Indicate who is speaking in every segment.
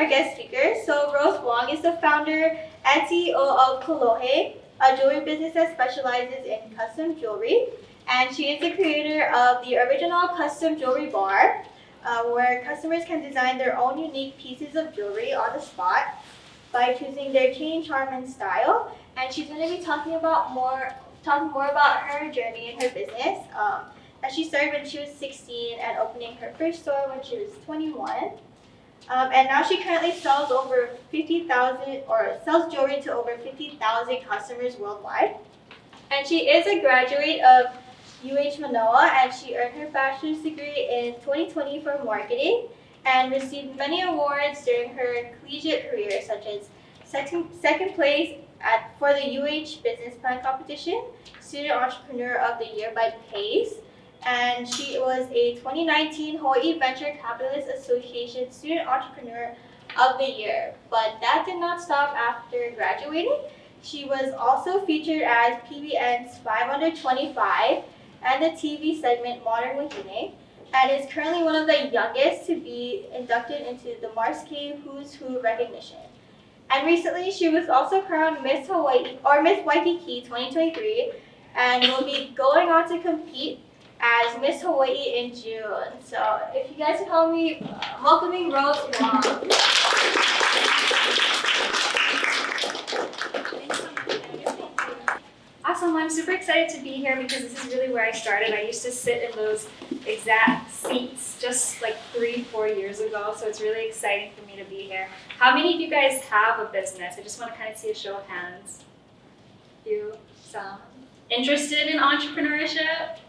Speaker 1: our guest speaker. So Rose Wong is the founder and CEO of Kolohe, a jewelry business that specializes in custom jewelry. And she is the creator of the original custom jewelry bar, where customers can design their own unique pieces of jewelry on the spot by choosing their chain, charm, and style. And she's going to be talking more about her journey in her business. That she started when she was 16 and opening her first store when she was 21. And now she currently sells sells jewelry to over 50,000 customers worldwide. And she is a graduate of Manoa, and she earned her bachelor's degree in 2020 for marketing and received many awards during her collegiate career, such as second place for the Business Plan Competition, Student Entrepreneur of the Year by PACE, and she was a 2019 Hawai'i Venture Capitalist Association Student Entrepreneur of the Year. But that did not stop after graduating. She was also featured as PBN's 5 Under 25 and the TV segment Modern Wahine, and is currently one of the youngest to be inducted into the Marscape Who's Who recognition. And recently, she was also crowned Miss Hawaii or Miss Waikiki 2023, and will be going on to compete as Miss Hawaii in June. So, if you guys would help me welcoming Rose Wong.
Speaker 2: Awesome, I'm super excited to be here because this is really where I started. I used to sit in those exact seats just like 3-4 years ago, so it's really exciting for me to be here. How many of you guys have a business? I just want to kind of see a show of hands. You, some. Interested in entrepreneurship?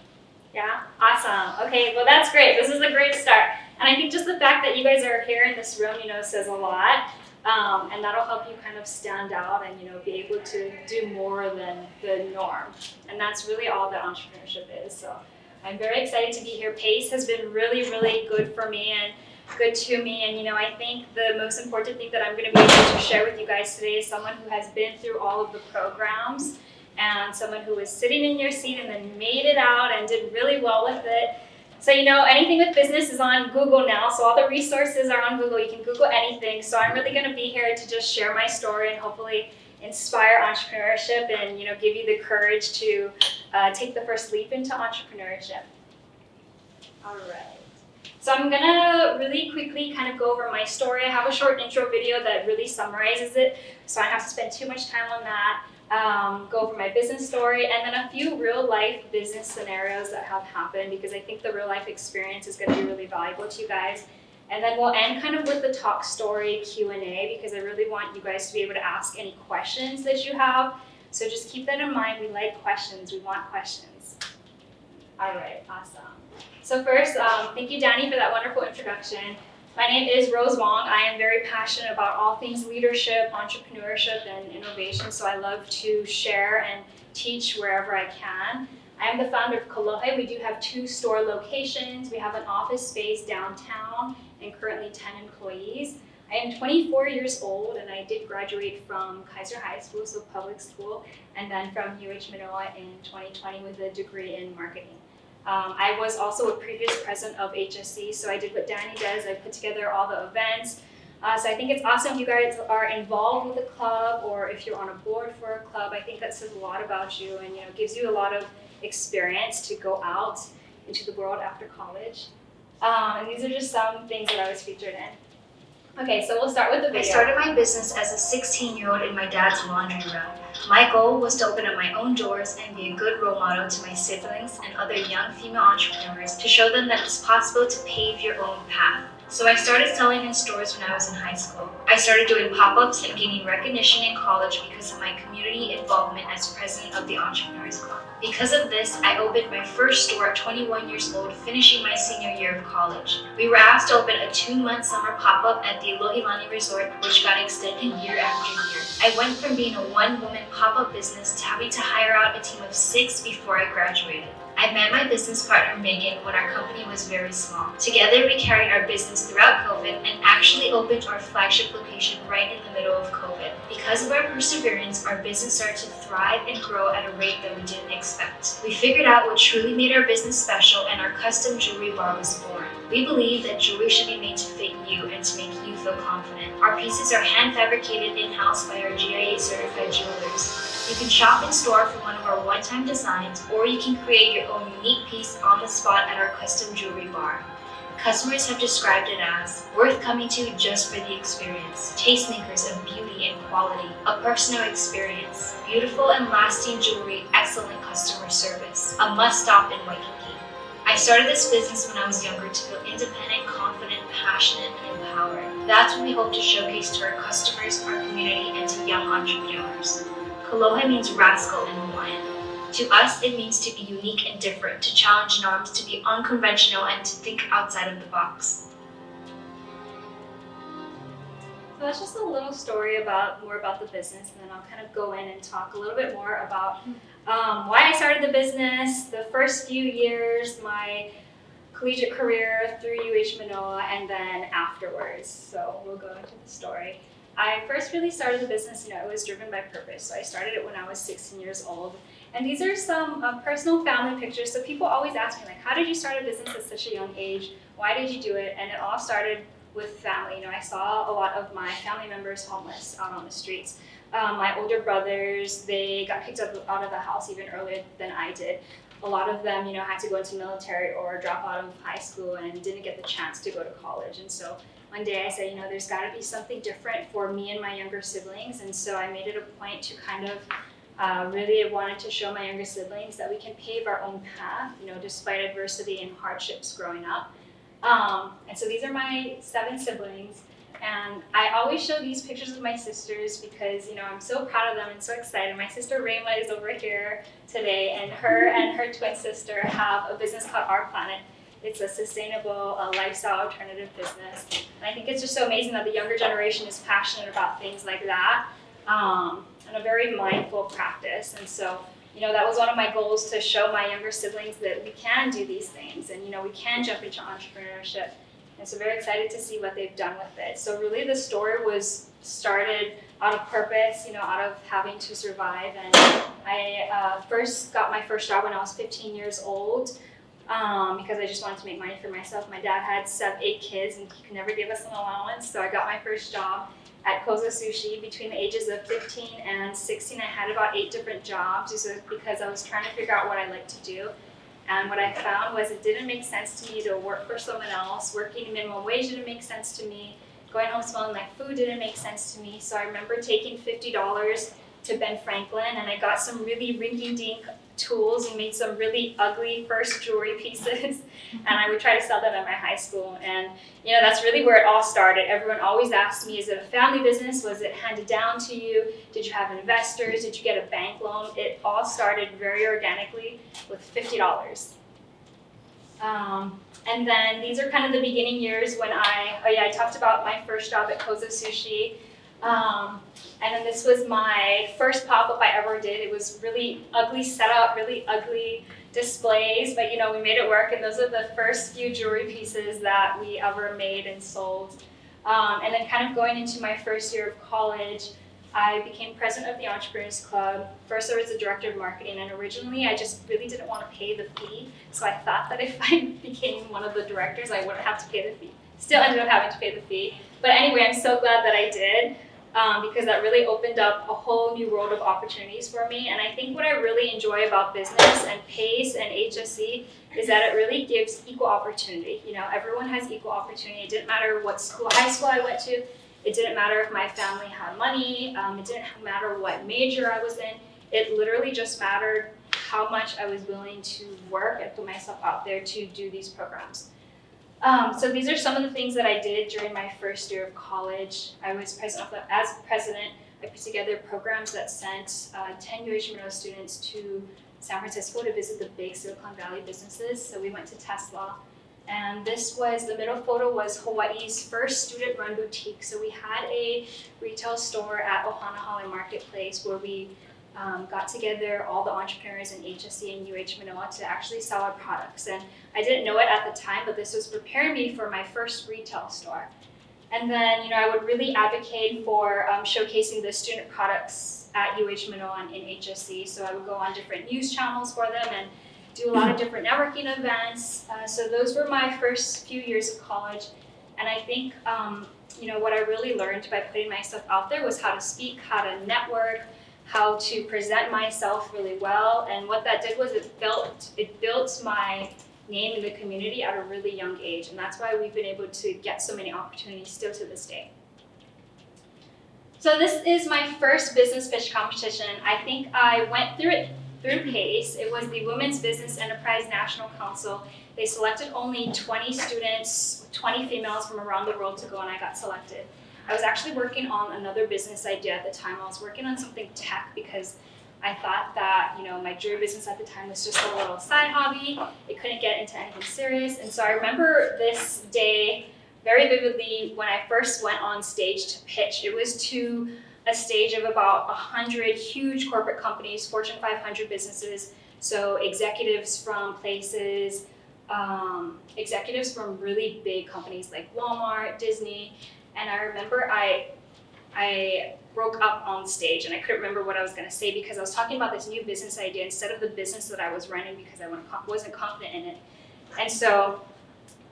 Speaker 2: Yeah, awesome. Okay, well that's great. This is a great start. And I think just the fact that you guys are here in this room, says a lot. And that'll help you kind of stand out and, be able to do more than the norm. And that's really all that entrepreneurship is. So I'm very excited to be here. PACE has been really, really good for me and good to me. And, I think the most important thing that I'm going to be able to share with you guys today is someone who has been through all of the programs and someone who was sitting in your seat and then made it out and did really well with it. So, anything with business is on Google now, so all the resources are on Google. You can Google anything. So I'm really going to be here to just share my story and hopefully inspire entrepreneurship and, give you the courage to take the first leap into entrepreneurship. All right. So I'm going to really quickly kind of go over my story. I have a short intro video that really summarizes it, so I don't have to spend too much time on that. Go over my business story, and then a few real life business scenarios that have happened, because I think the real life experience is going to be really valuable to you guys. And then we'll end kind of with the talk story Q&A, because I really want you guys to be able to ask any questions that you have. So just keep that in mind. We like questions. We want questions. All right, awesome. So first, thank you, Danny, for that wonderful introduction. My name is Rose Wong. I am very passionate about all things leadership, entrepreneurship, and innovation, so I love to share and teach wherever I can. I am the founder of Kolohe. We do have 2 store locations. We have an office space downtown and currently 10 employees. I am 24 years old, and I did graduate from Kaiser High School, so public school, and then from Manoa in 2020 with a degree in marketing. I was also a previous president of HSC, so I did what Danny does. I put together all the events. So I think it's awesome if you guys are involved with a club, or if you're on a board for a club. I think that says a lot about you, and gives you a lot of experience to go out into the world after college. And these are just some things that I was featured in. Okay, so we'll start with the video.
Speaker 3: I started my business as a 16-year-old in my dad's laundry room. My goal was to open up my own doors and be a good role model to my siblings and other young female entrepreneurs, to show them that it's possible to pave your own path. So I started selling in stores when I was in high school. I started doing pop-ups and gaining recognition in college because of my community involvement as president of the Entrepreneurs Club. Because of this, I opened my first store at 21 years old, finishing my senior year of college. We were asked to open a 2-month summer pop-up at the Lohilani Resort, which got extended year after year. I went from being a one-woman pop-up business to having to hire out a team of 6 before I graduated. I met my business partner Megan when our company was very small. Together we carried our business throughout COVID and actually opened our flagship location right in the middle of COVID. Because of our perseverance, our business started to thrive and grow at a rate that we didn't expect. We figured out what truly made our business special, and our custom jewelry bar was born. We believe that jewelry should be made to fit you and to make you feel confident. Our pieces are hand fabricated in-house by our GIA certified jewelers. You can shop in store for one of our one-time designs, or you can create your own unique piece on the spot at our custom jewelry bar. Customers have described it as worth coming to just for the experience, tastemakers of beauty and quality, a personal experience, beautiful and lasting jewelry, excellent customer service, a must-stop in Waikiki. I started this business when I was younger to feel independent, confident, passionate, and empowered. That's what we hope to showcase to our customers, our community, and to young entrepreneurs. Kolohe means rascal in Hawaiian. To us, it means to be unique and different, to challenge norms, to be unconventional, and to think outside of the box.
Speaker 2: So that's just a little story more about the business, and then I'll kind of go in and talk a little bit more about why I started the business, the first few years, my collegiate career through UH Manoa, and then afterwards. So we'll go into the story. I first really started the business, it was driven by purpose. So I started it when I was 16 years old. And these are some personal family pictures. So people always ask me, like, how did you start a business at such a young age? Why did you do it? And it all started with family. I saw a lot of my family members homeless out on the streets. My older brothers, they got kicked out of the house even earlier than I did. A lot of them, had to go into military or drop out of high school and didn't get the chance to go to college. And so one day I said, there's got to be something different for me and my younger siblings. And so I made it a point to kind of really wanted to show my younger siblings that we can pave our own path, despite adversity and hardships growing up. And so these are my 7 siblings. And I always show these pictures of my sisters because, I'm so proud of them and so excited. My sister Rayma is over here today, and her twin sister have a business called Our Planet. It's a sustainable lifestyle alternative business. And I think it's just so amazing that the younger generation is passionate about things like that. And a very mindful practice. And so, that was one of my goals, to show my younger siblings that we can do these things and, we can jump into entrepreneurship. And so very excited to see what they've done with it. So really the story was started out of purpose, out of having to survive. And I first got my first job when I was 15 years old because I just wanted to make money for myself. My dad had 8 kids and he could never give us an allowance. So I got my first job at Koza Sushi between the ages of 15 and 16. I had about 8 different jobs because I was trying to figure out what I liked to do. And what I found was it didn't make sense to me to work for someone else. Working minimum wage didn't make sense to me. Going home smelling like food didn't make sense to me. So I remember taking $50 to Ben Franklin, and I got some really rinky-dink tools and made some really ugly first jewelry pieces. And I would try to sell them at my high school. And that's really where it all started. Everyone always asked me, is it a family business? Was it handed down to you? Did you have investors? Did you get a bank loan? It all started very organically with $50. And then these are kind of the beginning years when I talked about my first job at Koza Sushi. And then this was my first pop-up I ever did. It was really ugly setup, really ugly displays, but we made it work. And those are the first few jewelry pieces that we ever made and sold. And then kind of going into my first year of college, I became president of the Entrepreneurs Club. First, I was the director of marketing, and originally I just really didn't want to pay the fee. So I thought that if I became one of the directors, I wouldn't have to pay the fee. Still ended up having to pay the fee. But anyway, I'm so glad that I did. Because that really opened up a whole new world of opportunities for me. And I think what I really enjoy about business and PACE and HSE is that it really gives equal opportunity. Everyone has equal opportunity. It didn't matter what high school I went to. It didn't matter if my family had money. It didn't matter what major I was in. It literally just mattered how much I was willing to work and put myself out there to do these programs. So these are some of the things that I did during my first year of college. I was as president, I put together programs that sent 10 UH Manoa students to San Francisco to visit the big Silicon Valley businesses. So we went to Tesla. And the middle photo was Hawaii's first student-run boutique. So we had a retail store at Ohana Hale Marketplace where we got together all the entrepreneurs in HSC and UH Manoa to actually sell our products. And I didn't know it at the time, but this was preparing me for my first retail store. And then, I would really advocate for showcasing the student products at UH Manoa and in HSC. So I would go on different news channels for them and do a lot of different networking events. So those were my first few years of college. And I think, what I really learned by putting myself out there was how to speak, how to network, how to present myself really well. And what that did was it built my name in the community at a really young age. And that's why we've been able to get so many opportunities still to this day. So this is my first business pitch competition. I think I went through it through PACE. It was the Women's Business Enterprise National Council. They selected only 20 students, 20 females from around the world to go, and I got selected. I was actually working on another business idea at the time. I was working on something tech because I thought that, my jewelry business at the time was just a little side hobby. It couldn't get into anything serious. And so I remember this day very vividly when I first went on stage to pitch. It was to a stage of about 100 huge corporate companies, Fortune 500 businesses. So executives from places, executives from really big companies like Walmart, Disney. And I remember I broke up on stage and I couldn't remember what I was going to say because I was talking about this new business idea instead of the business that I was running because I wasn't confident in it. And so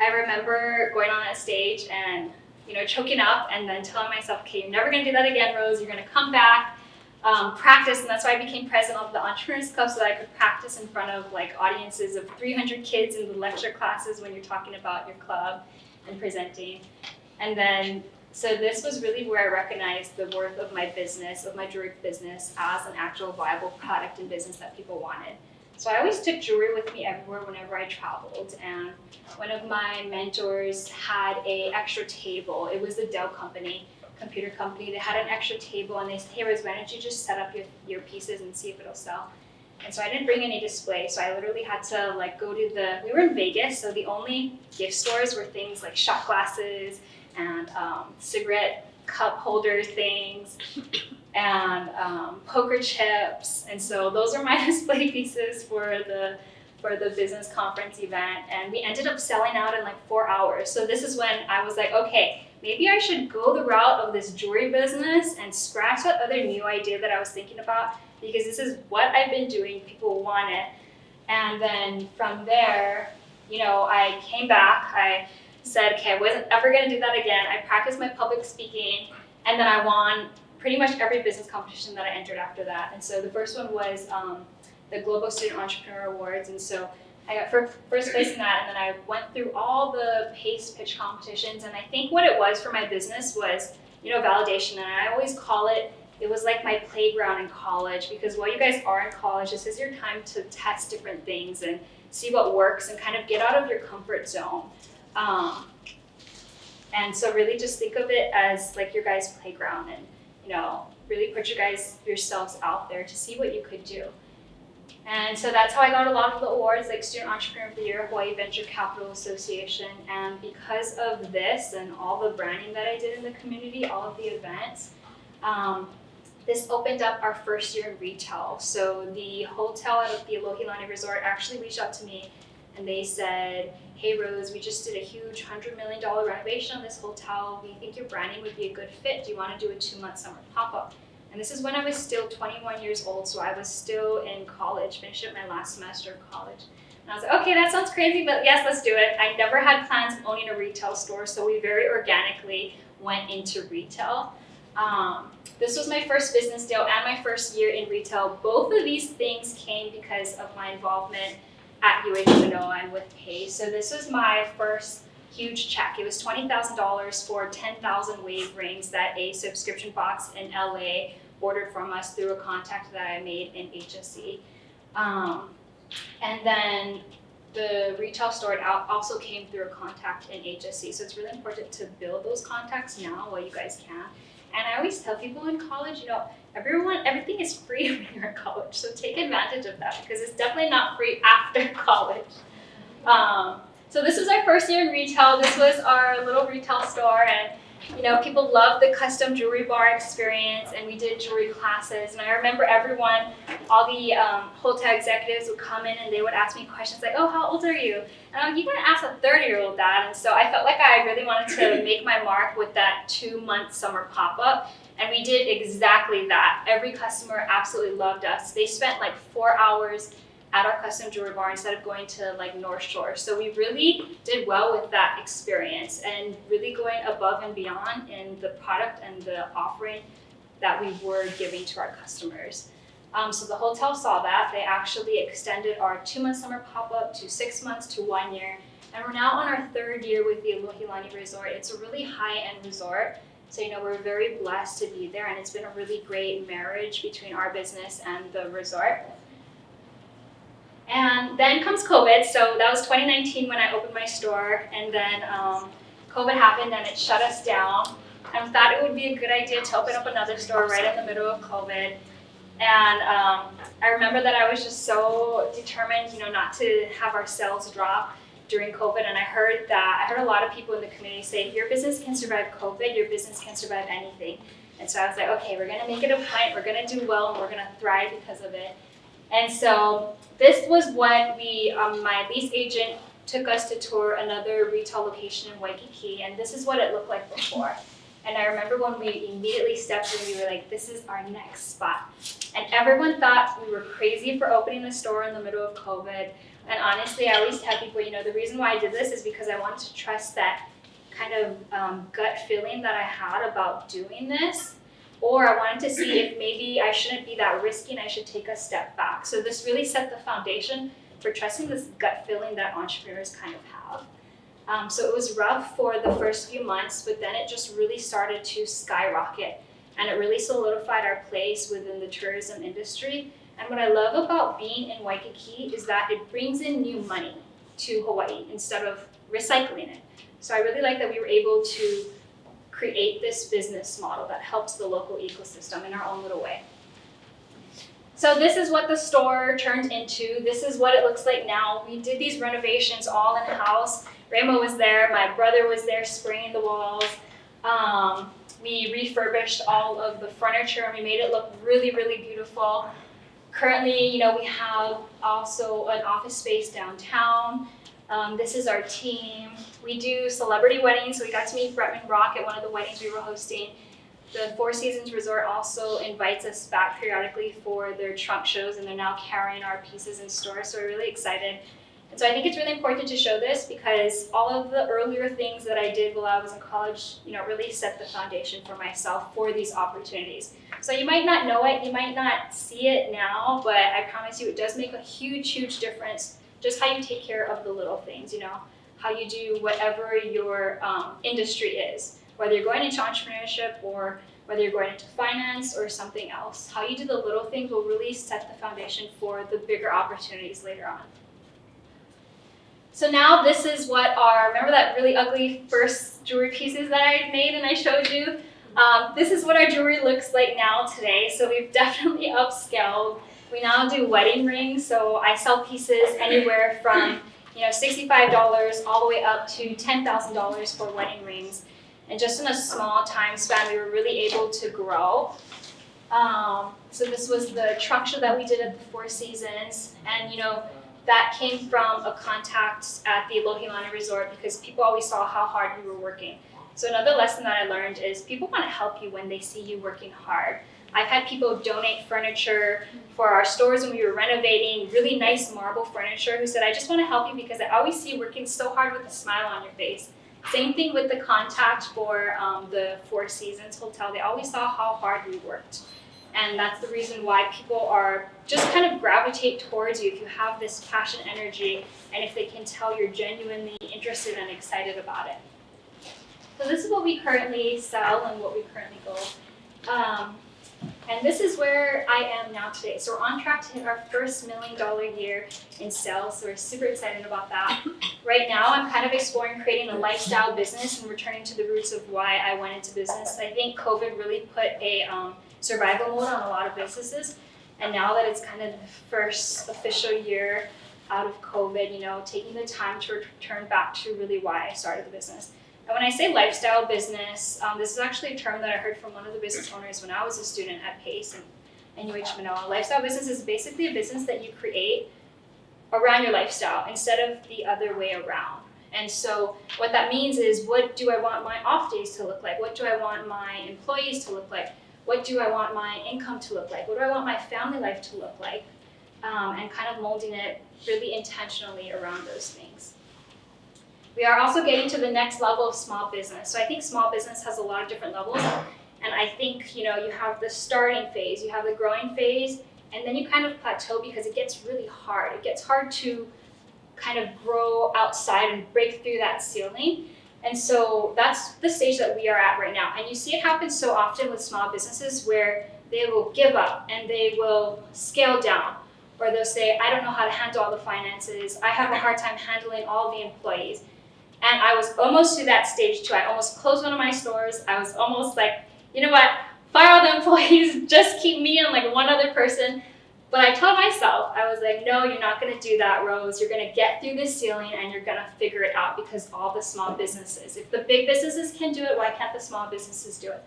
Speaker 2: I remember going on that stage and choking up and then telling myself, okay, you're never going to do that again, Rose. You're going to come back, practice. And that's why I became president of the Entrepreneurs Club so that I could practice in front of audiences of 300 kids in the lecture classes when you're talking about your club and presenting. And then so this was really where I recognized the worth of my business, of my jewelry business, as an actual viable product and business that people wanted. So I always took jewelry with me everywhere whenever I traveled. And one of my mentors had an extra table. It was the Dell computer company. They had an extra table and they said, hey Rose, why don't you just set up your pieces and see if it'll sell? And so I didn't bring any display. So I literally had to go to we were in Vegas, so the only gift stores were things like shot glasses and cigarette cup holder things and poker chips. And so those are my display pieces for the business conference event. And we ended up selling out in 4 hours. So this is when I was like, okay, maybe I should go the route of this jewelry business and scratch that other new idea that I was thinking about because this is what I've been doing, people want it. And then from there, I came back, I said, okay, I wasn't ever gonna do that again. I practiced my public speaking and then I won pretty much every business competition that I entered after that. And so the first one was the Global Student Entrepreneur Awards. And so I got first place in that, and then I went through all the PACE pitch competitions. And I think what it was for my business was, validation. And I always call it was like my playground in college because while you guys are in college, this is your time to test different things and see what works and kind of get out of your comfort zone. And so really just think of it as your guys' playground and, really put yourselves out there to see what you could do. And so that's how I got a lot of the awards, like Student Entrepreneur of the Year, Hawaii Venture Capital Association. And because of this and all the branding that I did in the community, all of the events, this opened up our first year in retail. So the hotel at the Aloha Resort actually reached out to me and they said, hey Rose, we just did a huge $100 million renovation on this hotel. We think your branding would be a good fit. Do you want to do a 2-month summer pop-up? And this is when I was still 21 years old, so I was still in college, finished up my last semester of college. And I was like, okay, that sounds crazy, but yes, let's do it. I never had plans of owning a retail store, so we very organically went into retail. This was my first business deal and my first year in retail. Both of these things came because of my involvement at UH Manoa and with PACE. So this was my first huge check. It was $20,000 for 10,000 wave rings that a subscription box in LA ordered from us through a contact that I made in HSC. And then the retail store also came through a contact in HSC. So it's really important to build those contacts now while you guys can. And I always tell people in college, everything is free when you're in college. So take advantage of that because it's definitely not free after college. So this was our first year in retail. This was our little retail store, and People love the custom jewelry bar experience, and we did jewelry classes. And I remember all the hotel executives would come in and they would ask me questions like, "Oh, how old are you?" And I'm like, "You gotta ask a 30-year-old that." And so I felt like I really wanted to make my mark with that 2-month summer pop-up. And we did exactly that. Every customer absolutely loved us. They spent like 4 hours at our custom jewelry bar instead of going to like North Shore. So we really did well with that experience and really going above and beyond in the product and the offering that we were giving to our customers. So the hotel saw that. They actually extended our 2-month summer pop-up to 6 months to 1 year. And we're now on our 3rd year with the Lohilani Resort. It's a really high-end resort. So, we're very blessed to be there, and it's been a really great marriage between our business and the resort. And then comes COVID. So that was 2019 when I opened my store, and then COVID happened and it shut us down. And we thought it would be a good idea to open up another store right in the middle of COVID. And I remember that I was just so determined, not to have our sales drop during COVID. And I heard a lot of people in the community say, if your business can survive COVID, your business can survive anything. And so I was like, okay, we're gonna make it a point, we're gonna do well, and we're gonna thrive because of it. And so this was when my lease agent took us to tour another retail location in Waikiki, and this is what it looked like before. And I remember when we immediately stepped in, we were like, this is our next spot. And everyone thought we were crazy for opening a store in the middle of COVID. And honestly, I always tell people, the reason why I did this is because I wanted to trust that kind of gut feeling that I had about doing this. Or I wanted to see if maybe I shouldn't be that risky and I should take a step back. So this really set the foundation for trusting this gut feeling that entrepreneurs kind of have. So it was rough for the first few months, but then it just really started to skyrocket. And it really solidified our place within the tourism industry. And what I love about being in Waikiki is that it brings in new money to Hawaii instead of recycling it. So I really like that we were able to create this business model that helps the local ecosystem in our own little way. So this is what the store turned into. This is what it looks like now. We did these renovations all in-house. Rainbow was there, my brother was there spraying the walls. We refurbished all of the furniture and we made it look really, really beautiful. Currently, we have also an office space downtown. This is our team. We do celebrity weddings, so we got to meet Bretman Rock at one of the weddings we were hosting. The Four Seasons Resort also invites us back periodically for their trunk shows, and they're now carrying our pieces in store, so we're really excited. And so I think it's really important to show this because all of the earlier things that I did while I was in college, really set the foundation for myself for these opportunities. So you might not know it, you might not see it now, but I promise you it does make a huge, huge difference just how you take care of the little things, how you do whatever your industry is, whether you're going into entrepreneurship or whether you're going into finance or something else. How you do the little things will really set the foundation for the bigger opportunities later on. So now this is remember that really ugly first jewelry pieces that I made and I showed you? This is what our jewelry looks like now today. So we've definitely upscaled. We now do wedding rings. So I sell pieces anywhere from $65 all the way up to $10,000 for wedding rings. And just in a small time span, we were really able to grow. So this was the trunk show that we did at the Four Seasons. And that came from a contact at the Lohilani Resort because people always saw how hard we were working. So another lesson that I learned is people want to help you when they see you working hard. I've had people donate furniture for our stores when we were renovating, really nice marble furniture, who said, I just want to help you because I always see you working so hard with a smile on your face. Same thing with the contact for the Four Seasons Hotel. They always saw how hard we worked. And that's the reason why people are just kind of gravitate towards you if you have this passion, energy, and if they can tell you're genuinely interested and excited about it. So this is what we currently sell and what we currently go. And this is where I am now today. So we're on track to hit our first $1 million year in sales. So we're super excited about that. Right now, I'm kind of exploring creating a lifestyle business and returning to the roots of why I went into business. I think COVID really put a survival mode on a lot of businesses. And now that it's kind of the first official year out of COVID, taking the time to return back to really why I started the business. And when I say lifestyle business, this is actually a term that I heard from one of the business owners when I was a student at PACE and UH Manoa. Lifestyle business is basically a business that you create around your lifestyle instead of the other way around. And so what that means is, what do I want my off days to look like? What do I want my employees to look like? What do I want my income to look like? What do I want my family life to look like? And kind of molding it really intentionally around those things. We are also getting to the next level of small business. So I think small business has a lot of different levels. And I think, you have the starting phase, you have the growing phase, and then you kind of plateau because it gets really hard. It gets hard to kind of grow outside and break through that ceiling. And so that's the stage that we are at right now. And you see it happen so often with small businesses where they will give up and they will scale down. Or they'll say, I don't know how to handle all the finances. I have a hard time handling all the employees. And I was almost to that stage too. I almost closed one of my stores. I was almost like, you know what, fire all the employees, just keep me and like one other person. But I told myself, I was like, no, you're not gonna do that, Rose. You're gonna get through this ceiling and you're gonna figure it out, because all the small businesses, if the big businesses can do it, why can't the small businesses do it?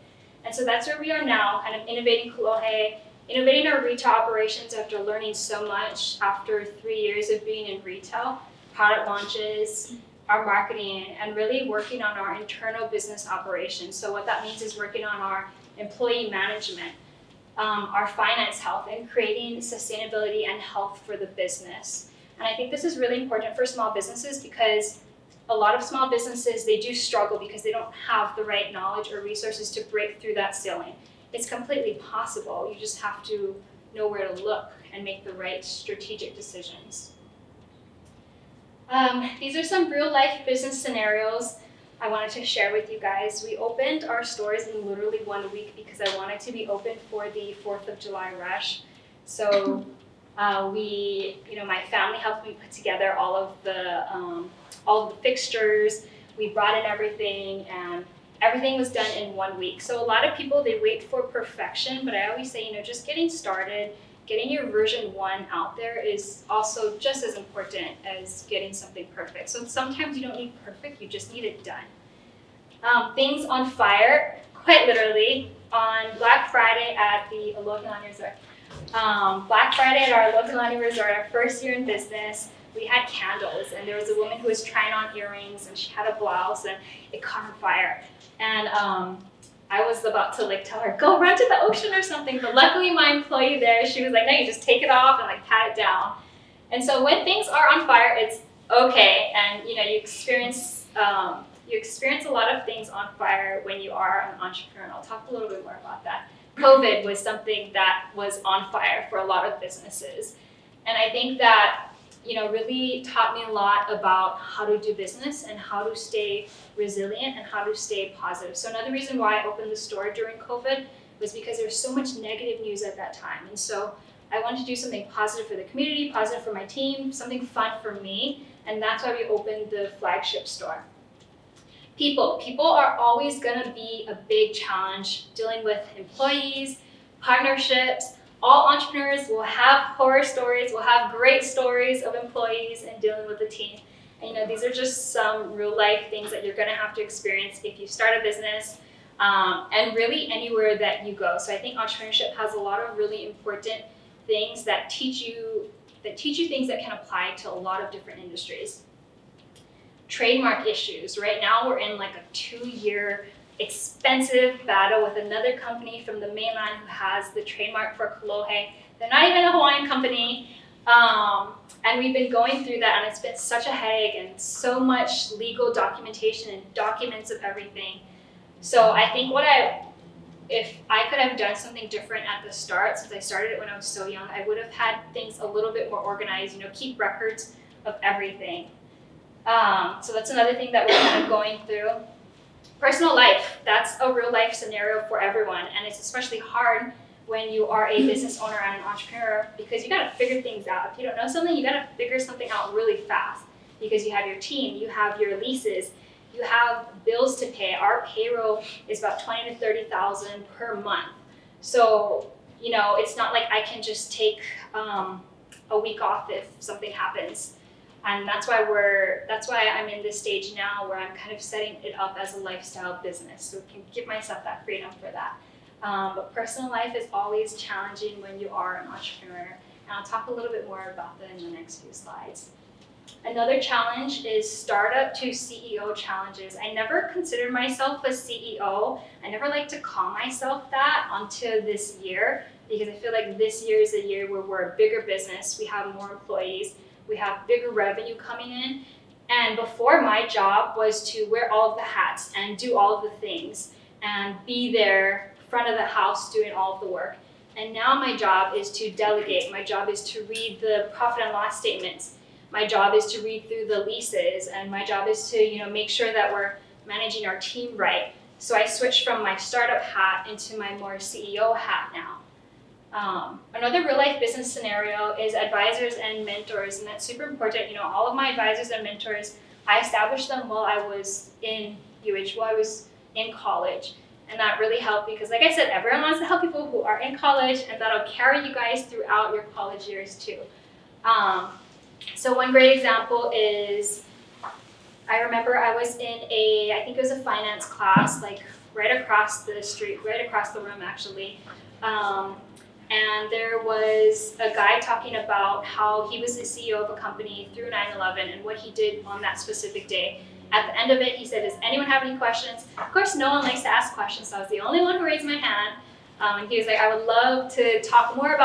Speaker 2: And so that's where we are now, kind of innovating Kolohe, innovating our retail operations after learning so much after 3 years of being in retail, product launches, our marketing, and really working on our internal business operations. So what that means is working on our employee management, our finance health, and creating sustainability and health for the business. And I think this is really important for small businesses, because a lot of small businesses, they do struggle because they don't have the right knowledge or resources to break through that ceiling. It's completely possible. You just have to know where to look and make the right strategic decisions. These are some real life business scenarios I wanted to share with you guys. We opened our stores in literally 1 week because I wanted to be open for the 4th of July rush. So my family helped me put together all of the fixtures. We brought in everything, and everything was done in 1 week. So a lot of people, they wait for perfection, but I always say, just getting started, getting your version 1 out there is also just as important as getting something perfect. So sometimes you don't need perfect, you just need it done. Things on fire, quite literally, on Black Friday at the Alokalani Resort. Black Friday at our Alokalani Resort, our first year in business, we had candles, and there was a woman who was trying on earrings, and she had a blouse, and it caught on fire. And I was about to tell her, go run to the ocean or something, but luckily my employee there, she was like, no, you just take it off and pat it down. And so when things are on fire, it's okay, and you experience a lot of things on fire when you are an entrepreneur. I'll talk a little bit more about that. COVID was something that was on fire for a lot of businesses, and I think that really taught me a lot about how to do business and how to stay resilient and how to stay positive. So another reason why I opened the store during COVID was because there was so much negative news at that time. And so I wanted to do something positive for the community, positive for my team, something fun for me. And that's why we opened the flagship store. People are always gonna be a big challenge, dealing with employees, partnerships. All entrepreneurs will have horror stories, will have great stories of employees and dealing with the team. And these are just some real life things that you're gonna have to experience if you start a business, and really anywhere that you go. So I think entrepreneurship has a lot of really important things that teach you things that can apply to a lot of different industries. Trademark issues. Right now we're in a 2-year expensive battle with another company from the mainland who has the trademark for Kolohe. They're not even a Hawaiian company, and we've been going through that, and it's been such a headache and so much legal documentation and documents of everything. So I think if I could have done something different at the start, since I started it when I was so young, I would have had things a little bit more organized, keep records of everything. So that's another thing that we're kind of going through. Personal life, that's a real life scenario for everyone, and it's especially hard when you are a business owner and an entrepreneur, because you gotta figure things out. If you don't know something, you gotta figure something out really fast, because you have your team, you have your leases, you have bills to pay. Our payroll is about $20,000 to $30,000 per month. So, it's not like I can just take a week off if something happens. And that's why I'm in this stage now where I'm kind of setting it up as a lifestyle business, so I can give myself that freedom for that. But personal life is always challenging when you are an entrepreneur, and I'll talk a little bit more about that in the next few slides. Another challenge is startup to CEO challenges. I never considered myself a CEO. I never like to call myself that until this year, because I feel like this year is a year where we're a bigger business, we have more employees, we have bigger revenue coming in. And before, my job was to wear all of the hats and do all of the things and be there front of the house doing all of the work. And now my job is to delegate. My job is to read the profit and loss statements. My job is to read through the leases, and my job is to make sure that we're managing our team right. So I switched from my startup hat into my more CEO hat now. Another real life business scenario is advisors and mentors, and that's super important. All of my advisors and mentors, I established them while I was in while I was in college. And that really helped because, like I said, everyone wants to help people who are in college, and that'll carry you guys throughout your college years too. So one great example is, I remember I was in I think it was a finance class, like right across the street, right across the room actually. And there was a guy talking about how he was the CEO of a company through 9/11 and what he did on that specific day. At the end of it, he said, does anyone have any questions? Of course, no one likes to ask questions, so I was the only one who raised my hand. And he was like, I would love to talk more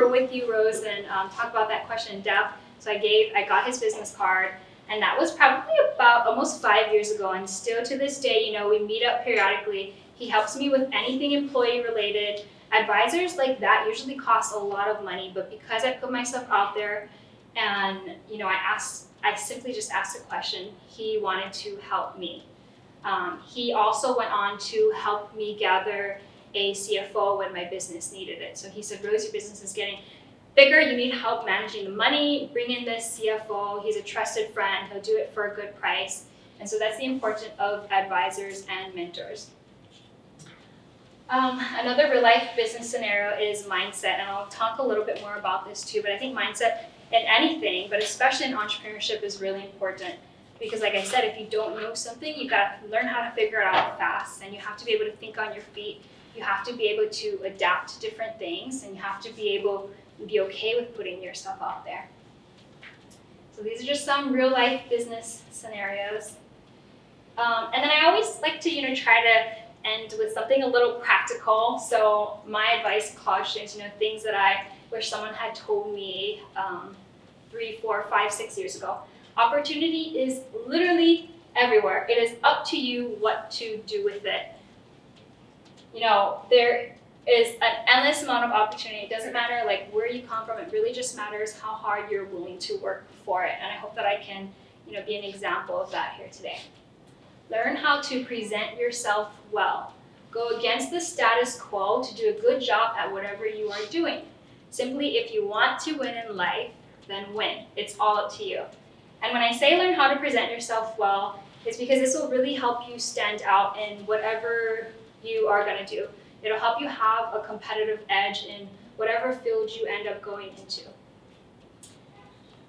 Speaker 2: with you, Rose, and talk about that question in depth. So I got his business card, and that was probably about almost 5 years ago, and still to this day, we meet up periodically. He helps me with anything employee related. Advisors like that usually cost a lot of money, but because I put myself out there and I simply just asked a question, he wanted to help me. He also went on to help me gather a CFO when my business needed it. So he said, Rose, your business is getting bigger, you need help managing the money, bring in this CFO, he's a trusted friend, he'll do it for a good price. And so that's the importance of advisors and mentors. Another real life business scenario is mindset, and I'll talk a little bit more about this too, but I think mindset in anything, but especially in entrepreneurship, is really important. Because like I said, if you don't know something, you got to learn how to figure it out fast, and you have to be able to think on your feet. You have to be able to adapt to different things, and you have to be able to be okay with putting yourself out there. So these are just some real life business scenarios. And then I always like to try to end with something a little practical. So my advice to college students, things that I wish someone had told me 3, 4, 5, 6 years ago. Opportunity is literally everywhere. It is up to you what to do with it. There is an endless amount of opportunity. It doesn't matter where you come from. It really just matters how hard you're willing to work for it. And I hope that I can be an example of that here today. Learn how to present yourself well. Go against the status quo to do a good job at whatever you are doing. Simply, if you want to win in life, then win. It's all up to you. And when I say learn how to present yourself well, it's because this will really help you stand out in whatever you are going to do. It'll help you have a competitive edge in whatever field you end up going into.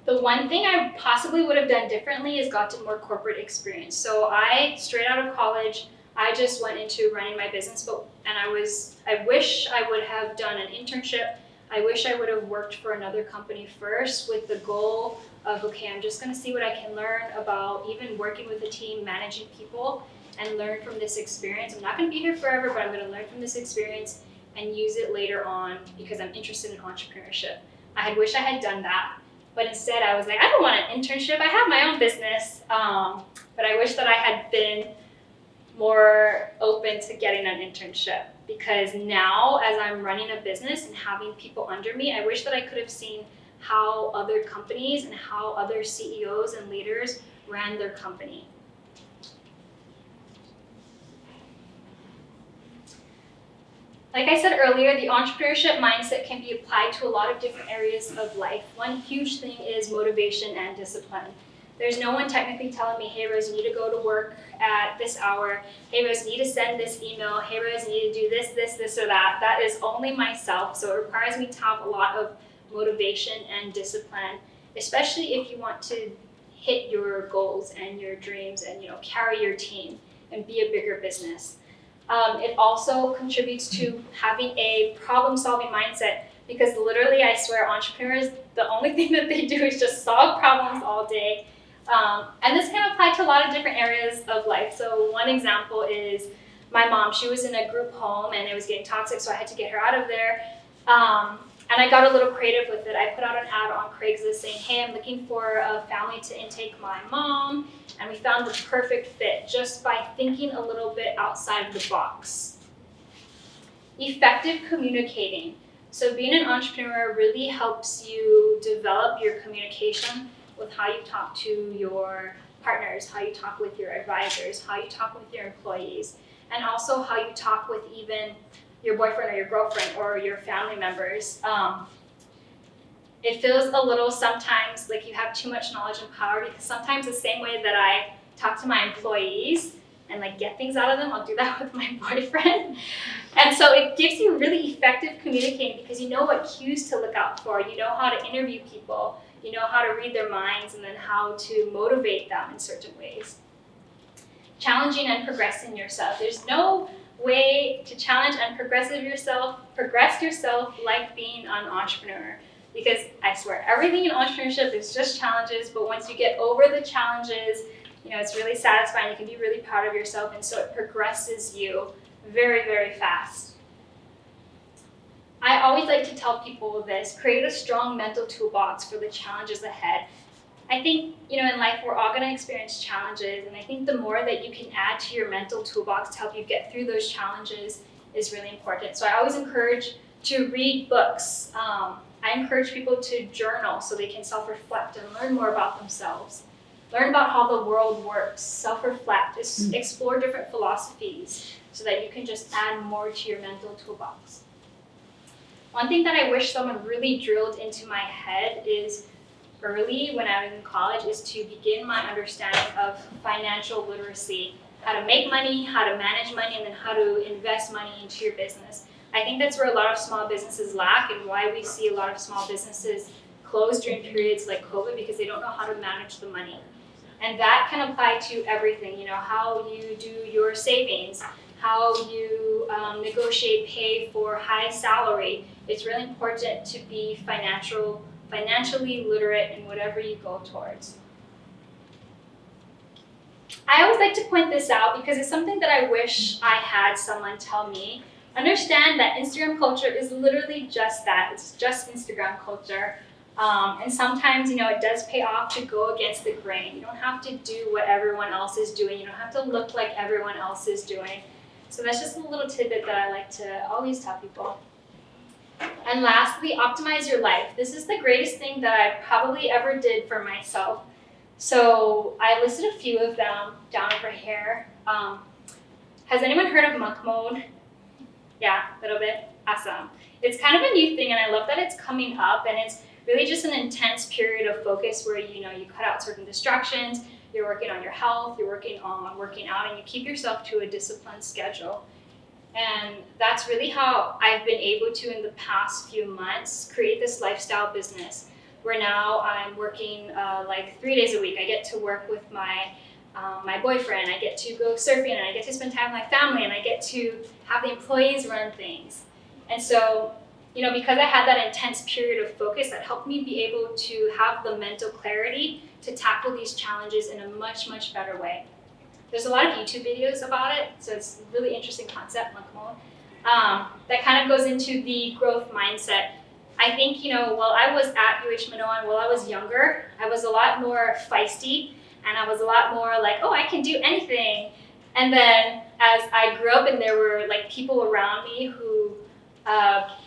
Speaker 2: The one thing I possibly would have done differently is gotten more corporate experience. So straight out of college, I just went into running my business, and I wish I would have done an internship. I wish I would have worked for another company first with the goal of, okay, I'm just going to see what I can learn about even working with a team, managing people, and learn from this experience. I'm not going to be here forever, but I'm going to learn from this experience and use it later on because I'm interested in entrepreneurship. I wish I had done that. But instead, I was like, I don't want an internship. I have my own business. But I wish that I had been more open to getting an internship. Because now, as I'm running a business and having people under me, I wish that I could have seen how other companies and how other CEOs and leaders ran their company. Like I said earlier, the entrepreneurship mindset can be applied to a lot of different areas of life. One huge thing is motivation and discipline. There's no one technically telling me, hey Rose, you need to go to work at this hour. Hey Rose, you need to send this email. Hey Rose, you need to do this, or that. That is only myself. So it requires me to have a lot of motivation and discipline. especially if you want to hit your goals and your dreams and carry your team and be a bigger business. It also contributes to having a problem-solving mindset, because literally, I swear, entrepreneurs, the only thing that they do is just solve problems all day. And this can apply to a lot of different areas of life. So one example is my mom. She was in a group home and it was getting toxic, so I had to get her out of there. And I got a little creative with it. I put out an ad on Craigslist saying, hey, I'm looking for a family to intake my mom. And we found the perfect fit just by thinking a little bit outside of the box. Effective communicating. So being an entrepreneur really helps you develop your communication with how you talk to your partners, how you talk with your advisors, how you talk with your employees, and also how you talk with even your boyfriend or your girlfriend or your family members. It feels a little sometimes like you have too much knowledge and power, because sometimes the same way that I talk to my employees and get things out of them, I'll do that with my boyfriend. And so it gives you really effective communicating, because you know what cues to look out for, you know how to interview people, you know how to read their minds, and then how to motivate them in certain ways. Challenging and progressing yourself. There's no way to challenge and progress yourself like being an entrepreneur. Because I swear, everything in entrepreneurship is just challenges, but once you get over the challenges, it's really satisfying. You can be really proud of yourself, and so it progresses you very, very fast. I always like to tell people this: create a strong mental toolbox for the challenges ahead. I think, in life, we're all going to experience challenges, and I think the more that you can add to your mental toolbox to help you get through those challenges is really important. So I always encourage to read books. I encourage people to journal so they can self-reflect and learn more about themselves. Learn about how the world works, self-reflect, explore different philosophies so that you can just add more to your mental toolbox. One thing that I wish someone really drilled into my head is early when I was in college is to begin my understanding of financial literacy, how to make money, how to manage money, and then how to invest money into your business. I think that's where a lot of small businesses lack, and why we see a lot of small businesses close during periods like COVID, because they don't know how to manage the money. And that can apply to everything, how you do your savings, how you negotiate pay for high salary. It's really important to be financially literate in whatever you go towards. I always like to point this out because it's something that I wish I had someone tell me. Understand that Instagram culture is literally just that. It's just Instagram culture. And sometimes, it does pay off to go against the grain. You don't have to do what everyone else is doing. You don't have to look like everyone else is doing. So that's just a little tidbit that I like to always tell people. And lastly, optimize your life. This is the greatest thing that I probably ever did for myself. So I listed a few of them down over here. Has anyone heard of monk mode? Yeah, a little bit. Awesome. It's kind of a new thing, and I love that it's coming up, and it's really just an intense period of focus where you cut out certain distractions, you're working on your health, you're working on working out, and you keep yourself to a disciplined schedule. And that's really how I've been able to, in the past few months, create this lifestyle business where now I'm working 3 days a week. I get to work with my boyfriend, I get to go surfing, and I get to spend time with my family, and I get to have the employees run things. And so, because I had that intense period of focus, that helped me be able to have the mental clarity to tackle these challenges in a much, much better way. There's a lot of YouTube videos about it, so it's a really interesting concept, monk mode, that kind of goes into the growth mindset. I think, while I was at UH Manoa and while I was younger, I was a lot more feisty, and I was a lot more like, oh, I can do anything. And then as I grew up and there were people around me who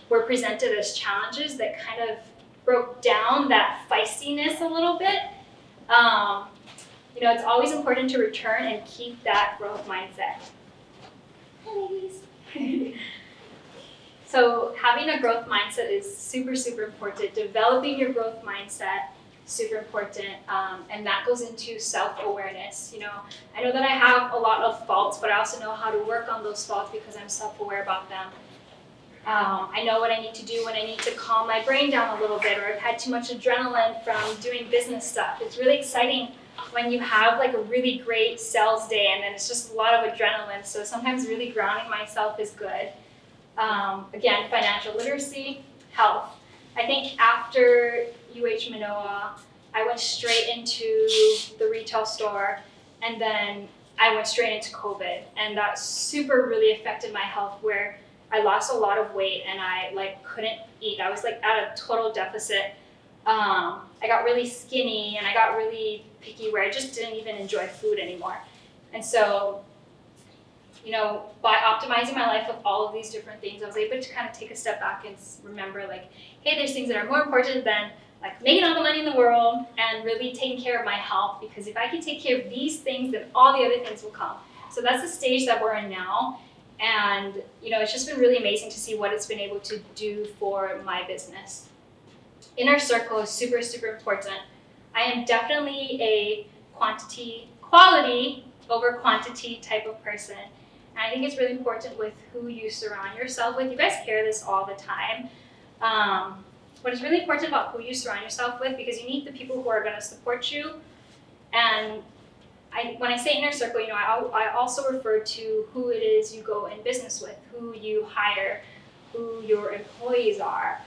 Speaker 2: were presented as challenges that kind of broke down that feistiness a little bit, it's always important to return and keep that growth mindset. Hi, ladies. So having a growth mindset is super, super important. Developing your growth mindset, super important. And that goes into self-awareness. I know that I have a lot of faults, but I also know how to work on those faults because I'm self-aware about them. I know what I need to do when I need to calm my brain down a little bit, or I've had too much adrenaline from doing business stuff. It's really exciting when you have like a really great sales day and then it's just a lot of adrenaline. So sometimes really grounding myself is good. Again, financial literacy, health. I think after UH Manoa, I went straight into the retail store, and then I went straight into COVID, and that super really affected my health, where I lost a lot of weight and I like couldn't eat. I was like at a total deficit. I got really skinny and I got really picky, where I just didn't even enjoy food anymore. And so, by optimizing my life with all of these different things, I was able to kind of take a step back and remember, like, hey, there's things that are more important than like making all the money in the world and really taking care of my health, because if I can take care of these things, then all the other things will come. So that's the stage that we're in now. And, it's just been really amazing to see what it's been able to do for my business. Inner circle is super, super important. I am definitely a quality over quantity type of person. And I think it's really important with who you surround yourself with. You guys hear this all the time. But it's really important about who you surround yourself with, because you need the people who are going to support you. And when I say inner circle, I also refer to who it is you go in business with, who you hire, who your employees are.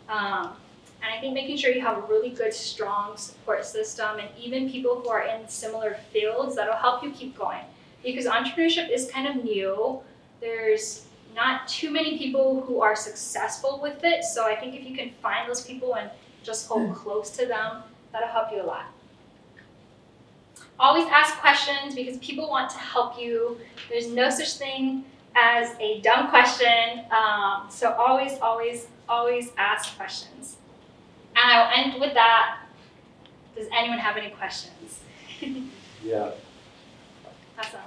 Speaker 2: And I think making sure you have a really good, strong support system, and even people who are in similar fields, that'll help you keep going. Because entrepreneurship is kind of new. There's not too many people who are successful with it. So I think if you can find those people and just hold close to them, that'll help you a lot. Always ask questions, because people want to help you. There's no such thing as a dumb question. So always, always, always ask questions. And I'll end with that. Does anyone have any questions?
Speaker 4: Yeah.
Speaker 2: Awesome.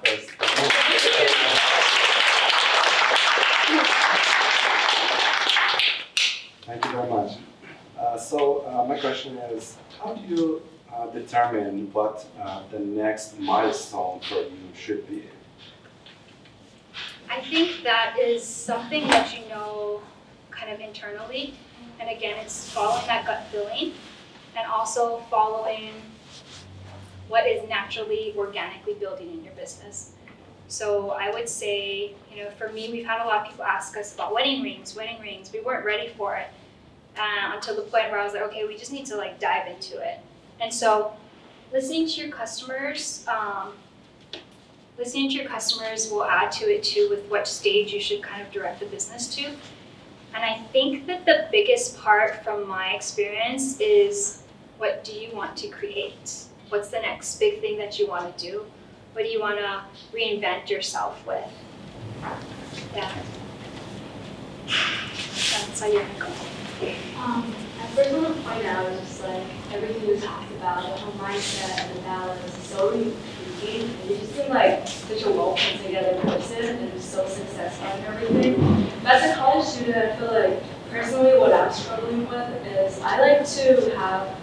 Speaker 4: Thank you very much. So my question is, how do you determine what the next milestone for you should be?
Speaker 2: I think that is something that you know kind of internally. And again, it's following that gut feeling, and also following what is naturally, organically building in your business. So I would say, for me, we've had a lot of people ask us about wedding rings. We weren't ready for it until the point where I was like, okay, we just need to like dive into it. And so listening to your customers will add to it too, with what stage you should kind of direct the business to. And I think that the biggest part from my experience is, what do you want to create? What's the next big thing that you want to do? What do you want to reinvent yourself with? Yeah. That's how you're going to go.
Speaker 5: I first want to point out just like everything we talked about, the whole mindset and the balance is so intriguing. And you just seem like such a well put together person and just so successful in everything. But as a college student, I feel like personally what I'm struggling with is I like to have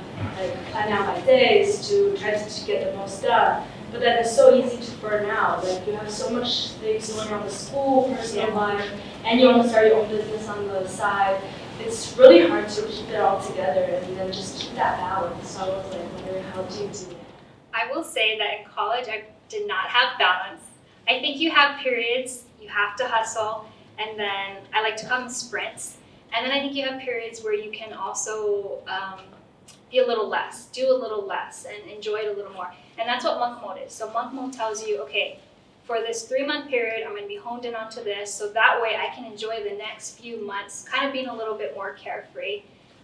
Speaker 5: plan out my days to try to get the most done. But then it's so easy to burn out. Like you have so much things going on, the school, personal life, and you want to start your own business on the side. It's really hard to keep it all together and then just keep that balance. So I was like wondering, how do you do it?
Speaker 2: I will say that in college, I did not have balance. I think you have periods, you have to hustle, and then I like to call them sprints. And then I think you have periods where you can also be a little less, do a little less, and enjoy it a little more. And that's what monk mode is. So monk mode tells you, okay, for this 3-month period, I'm going to be honed in onto this, so that way I can enjoy the next few months, kind of being a little bit more carefree.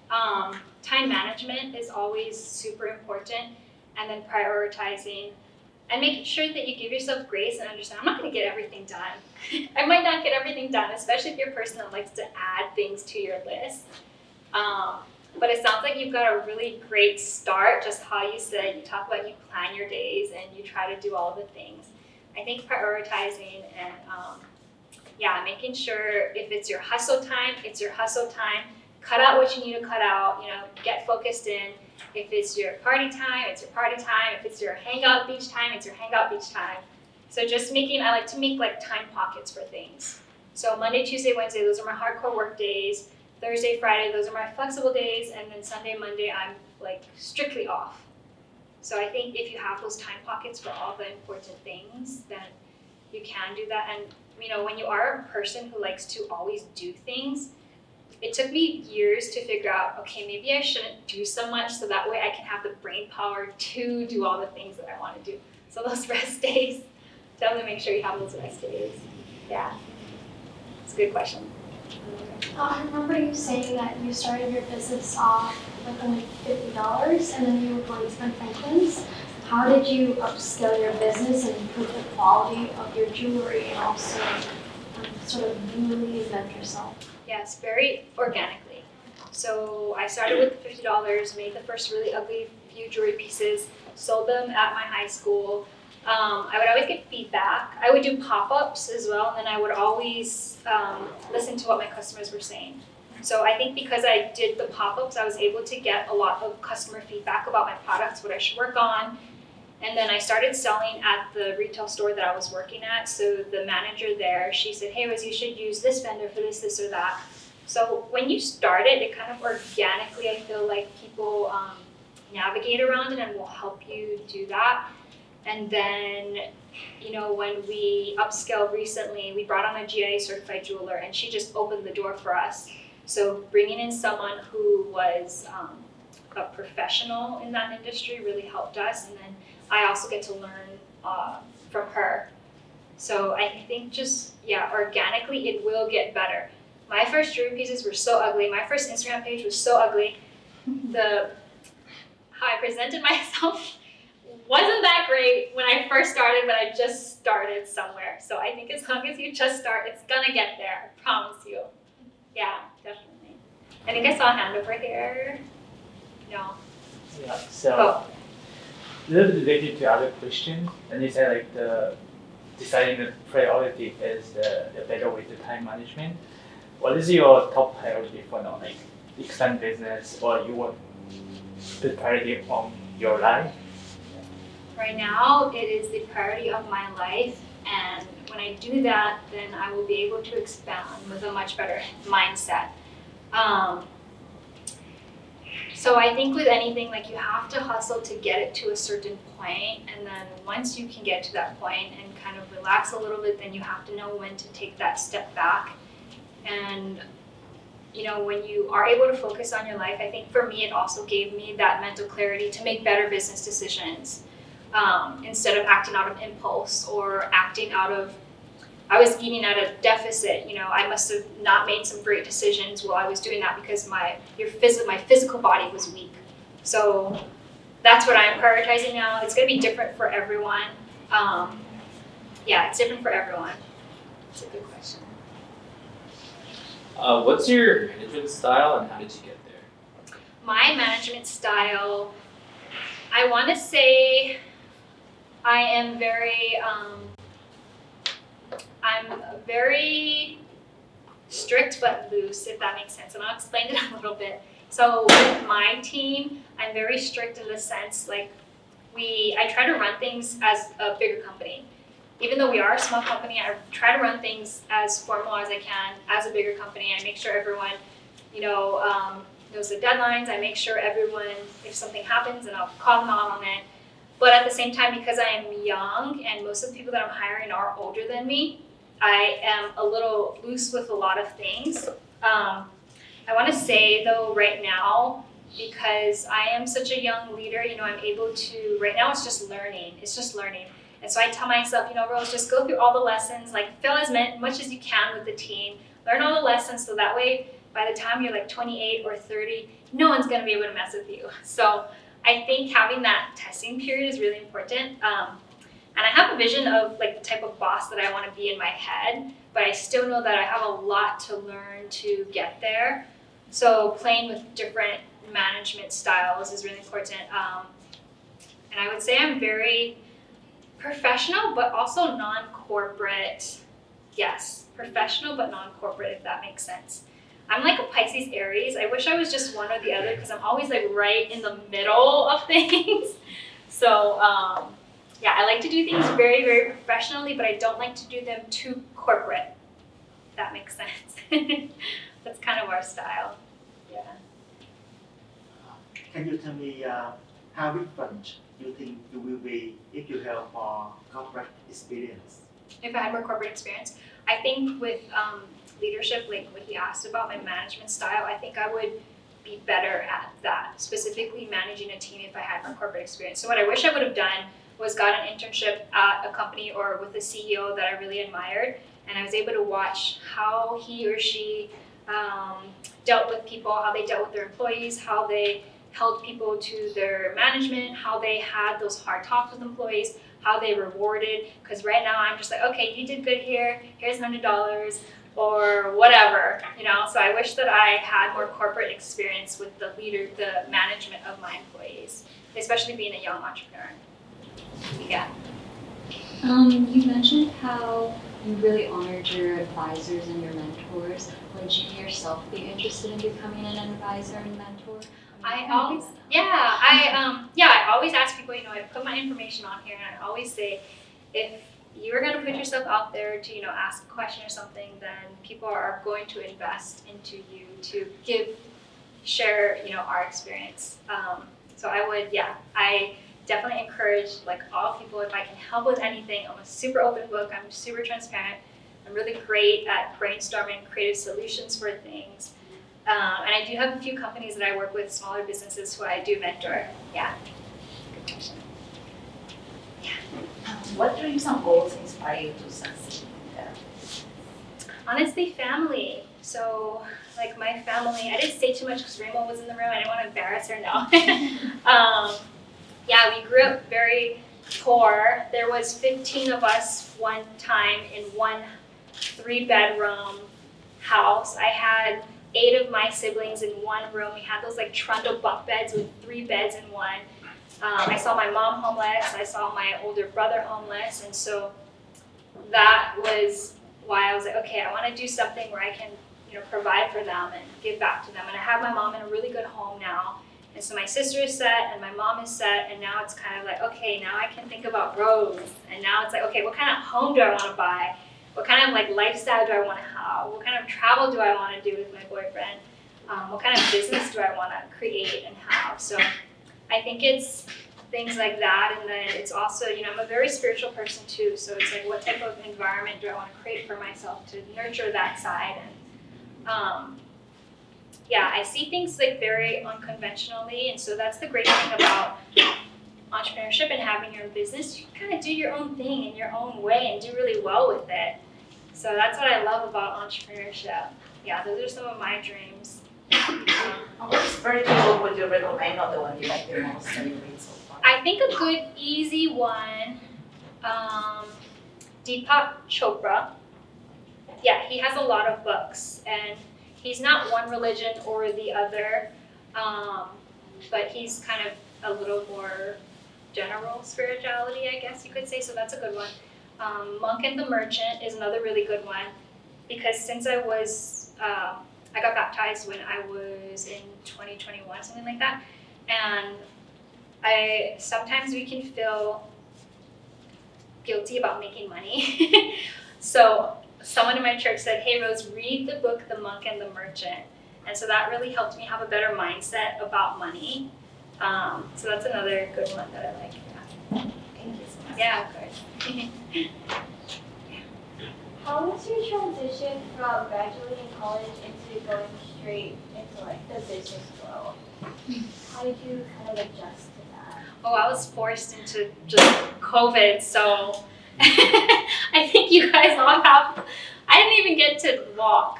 Speaker 2: Time management is always super important, and then prioritizing, and making sure that you give yourself grace and understand, I'm not going to get everything done. I might not get everything done, especially if you're a person that likes to add things to your list. But it sounds like you've got a really great start, just how you said, you talk about you plan your days and you try to do all the things. I think prioritizing and making sure if it's your hustle time, it's your hustle time. Cut out what you need to cut out, get focused in. If it's your party time, it's your party time. If it's your hangout beach time, it's your hangout beach time. So just I like to make like time pockets for things. So Monday, Tuesday, Wednesday, those are my hardcore work days. Thursday, Friday, those are my flexible days, and then Sunday, Monday, I'm like strictly off. So I think if you have those time pockets for all the important things, then you can do that. And when you are a person who likes to always do things, it took me years to figure out, okay, maybe I shouldn't do so much so that way I can have the brain power to do all the things that I want to do. So those rest days, definitely make sure you have those rest days. Yeah, it's a good question.
Speaker 6: I remember you saying that you started your business off with only $50 and then you were going to spend Franklin's. How did you upscale your business and improve the quality of your jewelry and also sort of you reinvent yourself?
Speaker 2: Yes, very organically. So I started with $50, made the first really ugly few jewelry pieces, sold them at my high school. I would always get feedback. I would do pop-ups as well, and then I would always listen to what my customers were saying. So I think because I did the pop-ups, I was able to get a lot of customer feedback about my products, what I should work on. And then I started selling at the retail store that I was working at. So the manager there, she said, hey, Rose, you should use this vendor for this, this, or that. So when you start it kind of organically, I feel like people navigate around it and will help you do that. And then, when we upscaled recently, we brought on a GIA certified jeweler, and she just opened the door for us. So bringing in someone who was a professional in that industry really helped us. And then I also get to learn from her. So I think organically it will get better. My first jewelry pieces were so ugly. My first Instagram page was so ugly. How I presented myself wasn't that great when I first started, but I just started somewhere. So I think as long as you just start, it's gonna get there, I promise you. Yeah, definitely. I think I saw a hand over here. No.
Speaker 7: Yeah, so a little bit related to other questions, and you said like the deciding the priority is the better with the time management. What is your top priority for now, like expand business, or you want the priority on your life?
Speaker 2: Right now, it is the priority of my life, and when I do that, then I will be able to expand with a much better mindset. So I think with anything, like you have to hustle to get it to a certain point, and then once you can get to that point and kind of relax a little bit, then you have to know when to take that step back. And when you are able to focus on your life, I think for me, it also gave me that mental clarity to make better business decisions. Instead of acting out of impulse or I was eating at a deficit. I must have not made some great decisions while I was doing that because my physical body was weak. So that's what I'm prioritizing now. It's going to be different for everyone. It's different for everyone. It's a good question.
Speaker 8: What's your management style and how did you get there?
Speaker 2: My management style, I want to say I am very strict but loose, if that makes sense. And I'll explain it a little bit. So with my team, I'm very strict in the sense, like I try to run things as a bigger company. Even though we are a small company, I try to run things as formal as I can as a bigger company. I make sure everyone, knows the deadlines. I make sure everyone, if something happens, and I'll call them out on it. But at the same time, because I am young and most of the people that I'm hiring are older than me, I am a little loose with a lot of things. I want to say though right now, because I am such a young leader, I'm able to, right now it's just learning. And so I tell myself, Rose, just go through all the lessons, like fill as much as you can with the team, learn all the lessons so that way by the time you're like 28 or 30, no one's going to be able to mess with you. So I think having that testing period is really important. And I have a vision of like the type of boss that I want to be in my head, but I still know that I have a lot to learn to get there. So playing with different management styles is really important. And I would say I'm very professional, but also non-corporate. Yes, professional, but non-corporate, if that makes sense. I'm like a Pisces Aries. I wish I was just one or the other because I'm always like right in the middle of things. So I like to do things very, very professionally, but I don't like to do them too corporate. that makes sense. That's kind of our style. Yeah.
Speaker 9: Can you tell me how different you think you will be if you have more corporate experience?
Speaker 2: If I had more corporate experience, I think with leadership, like what he asked about my management style, I think I would be better at that, specifically managing a team if I had more corporate experience. So what I wish I would have done was got an internship at a company or with a CEO that I really admired, and I was able to watch how he or she dealt with people, how they dealt with their employees, how they held people to their management, how they had those hard talks with employees, how they rewarded. Because right now I'm just like, okay, you did good here, here's $100 or whatever, you know. So I wish that I had more corporate experience with the management of my employees, especially being a young entrepreneur. Yeah.
Speaker 10: You mentioned how you really honored your advisors and your mentors. Would you yourself be interested in becoming an advisor and mentor?
Speaker 2: I always ask people, you know, I put my information on here, and I always say, if you're going to put yourself out there to, you know, ask a question or something, then people are going to invest into you to share, you know, our experience. So I definitely encourage like all people, if I can help with anything, I'm a super open book, I'm super transparent, I'm really great at brainstorming creative solutions for things. And I do have a few companies that I work with, smaller businesses who I do mentor. Yeah. Good question.
Speaker 11: What dreams and goals inspire you to succeed in them?
Speaker 2: Honestly, family. So, like my family, I didn't say too much because Remo was in the room. I didn't want to embarrass her. No. Yeah, we grew up very poor. There was 15 of us one time in one 3-bedroom house. I had 8 of my siblings in one room. We had those like trundle bunk beds with 3 beds in one. I saw my mom homeless. I saw my older brother homeless. And so that was why I was like, okay, I want to do something where I can, you know, provide for them and give back to them. And I have my mom in a really good home now. And so my sister is set and my mom is set. And now it's kind of like, okay, now I can think about roads. And now it's like, okay, what kind of home do I want to buy? What kind of like lifestyle do I want to have? What kind of travel do I want to do with my boyfriend? What kind of business do I want to create and have? So I think it's things like that. And then it's also, you know, I'm a very spiritual person too. So it's like, what type of environment do I want to create for myself to nurture that side? And yeah, I see things like very unconventionally. And so that's the great thing about entrepreneurship and having your own business. You can kind of do your own thing in your own way and do really well with it. So that's what I love about entrepreneurship. Yeah, those are some of my dreams.
Speaker 11: What spiritual book would you recommend, or the one you like the most that you read so far?
Speaker 2: I think a good, easy one, Deepak Chopra. Yeah, he has a lot of books, and he's not one religion or the other, but he's kind of a little more general spirituality, I guess you could say, so that's a good one. Monk and the Merchant is another really good one, because since I got baptized when I was in 2021, something like that, and sometimes we can feel guilty about making money. So someone in my church said, hey Rose, read the book The Monk and the Merchant. And so that really helped me have a better mindset about money. So that's another good one that I like. Yeah.
Speaker 11: Thank you so much.
Speaker 2: Yeah, of course.
Speaker 1: How was your transition from graduating college into going straight into like the business world? How did you kind of adjust to that?
Speaker 2: Oh, I was forced into just COVID, so I think you guys all have, I didn't even get to walk.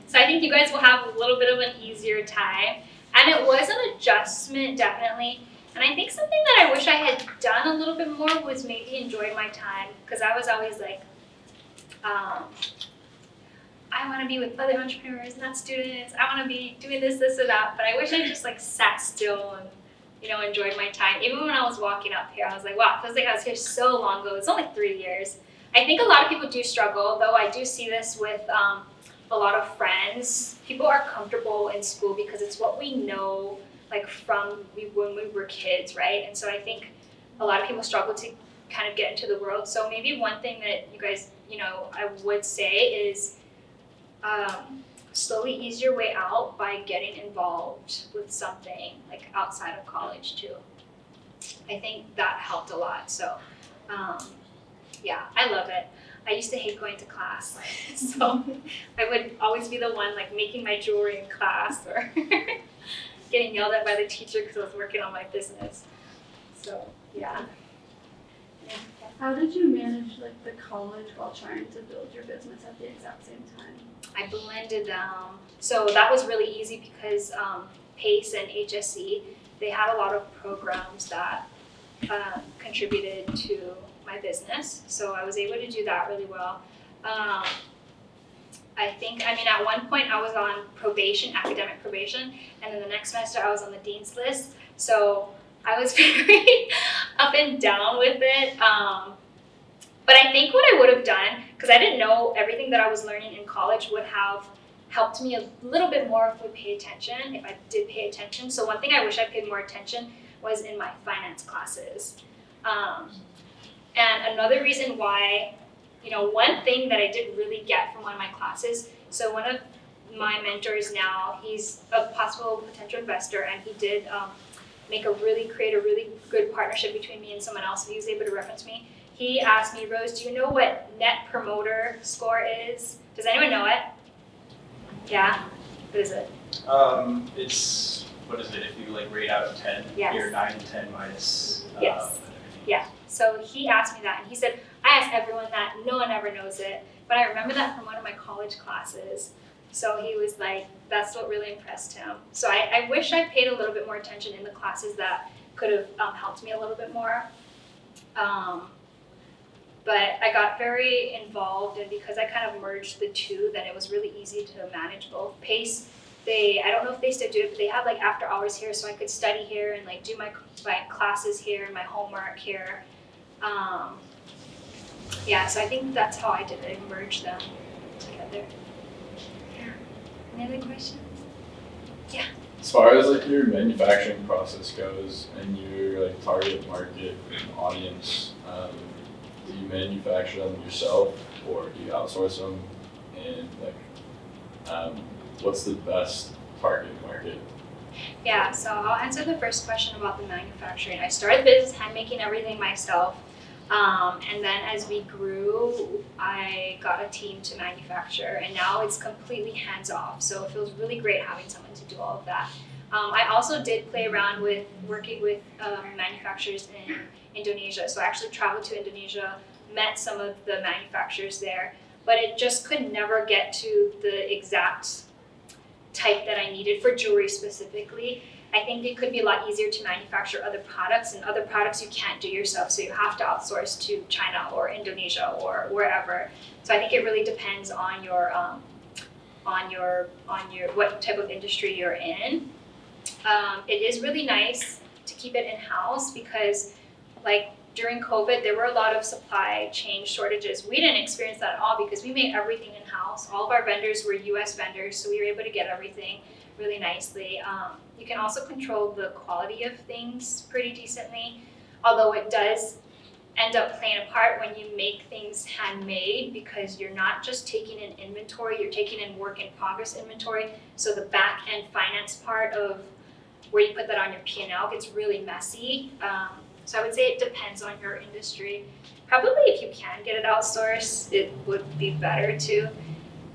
Speaker 2: So I think you guys will have a little bit of an easier time. And it was an adjustment, definitely. And I think something that I wish I had done a little bit more was maybe enjoy my time, because I was always like, I want to be with other entrepreneurs, not students. I want to be doing this, this, or that. But I wish I just like sat still and, you know, enjoyed my time. Even when I was walking up here, I was like, wow, it feels like I was here so long ago. It's only 3 years. I think a lot of people do struggle, though I do see this with a lot of friends. People are comfortable in school because it's what we know, like from when we were kids, right? And so I think a lot of people struggle to kind of get into the world. So maybe one thing that you guys, you know, I would say is slowly ease your way out by getting involved with something like outside of college too. I think that helped a lot. So yeah, I love it. I used to hate going to class, so I would always be the one like making my jewelry in class or getting yelled at by the teacher because I was working on my business. So yeah.
Speaker 5: How did you manage like the college while trying to build your business at the exact same time?
Speaker 2: I blended them. So that was really easy because PACE and HSE, they had a lot of programs that contributed to my business. So I was able to do that really well. At one point I was on probation, academic probation, and then the next semester I was on the dean's list. So I was very up and down with it. But I think what I would have done, because I didn't know everything that I was learning in college would have helped me a little bit more if I pay attention, if I did pay attention. So one thing I wish I paid more attention was in my finance classes. And another reason why, one thing that I did really get from one of my classes, so one of my mentors now, he's a possible potential investor, and he did create a really good partnership between me and someone else, and he was able to reference me. He asked me, Rose, do you know what net promoter score is? Does anyone know it? Yeah? What is it?
Speaker 8: It's, what is it, if you like rate out of 10,
Speaker 2: Yes.
Speaker 8: you're 9 and 10 minus.
Speaker 2: Yes. Yeah. So he asked me that, and he said, I ask everyone that, no one ever knows it, but I remember that from one of my college classes. So he was like, that's what really impressed him. So I wish I paid a little bit more attention in the classes that could have helped me a little bit more. But I got very involved, and because I kind of merged the two, then it was really easy to manage both. PACE, I don't know if they still do it, but they have like after hours here, so I could study here and like do my classes here and my homework here. So I think that's how I did it. I merged them together. Yeah. Any other questions? Yeah.
Speaker 12: As far as like your manufacturing process goes and your like target market and audience, do you manufacture them yourself or do you outsource them? And what's the best target market?
Speaker 2: Yeah, so I'll answer the first question about the manufacturing. I started the business hand making everything myself. And then as we grew, I got a team to manufacture, and now it's completely hands off. So it feels really great having someone to do all of that. I also did play around with working with manufacturers in Indonesia. So I actually traveled to Indonesia, met some of the manufacturers there, but it just could never get to the exact type that I needed for jewelry specifically. I think it could be a lot easier to manufacture other products, and other products you can't do yourself, so you have to outsource to China or Indonesia or wherever. So I think it really depends on your what type of industry you're in. It is really nice to keep it in-house because, like, during COVID, there were a lot of supply chain shortages. We didn't experience that at all because we made everything in-house. All of our vendors were US vendors, so we were able to get everything really nicely. You can also control the quality of things pretty decently, although it does end up playing a part when you make things handmade because you're not just taking in inventory, you're taking in work in progress inventory. So the back end finance part of where you put that on your P&L gets really messy. So I would say it depends on your industry. Probably if you can get it outsourced, it would be better too.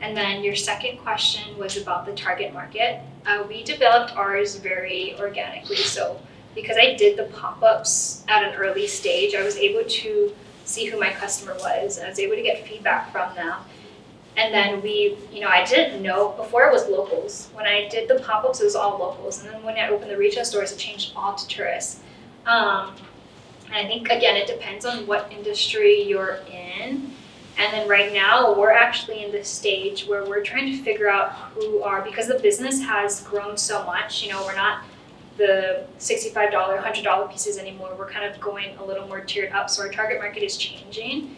Speaker 2: And then your second question was about the target market. We developed ours very organically. So because I did the pop-ups at an early stage, I was able to see who my customer was, and I was able to get feedback from them. And then I didn't know, before it was locals. When I did the pop-ups, it was all locals. And then when I opened the retail stores, it changed all to tourists. And I think, again, it depends on what industry you're in. And then right now, we're actually in this stage where we're trying to figure out because the business has grown so much, we're not the $65, $100 pieces anymore. We're kind of going a little more tiered up, so our target market is changing.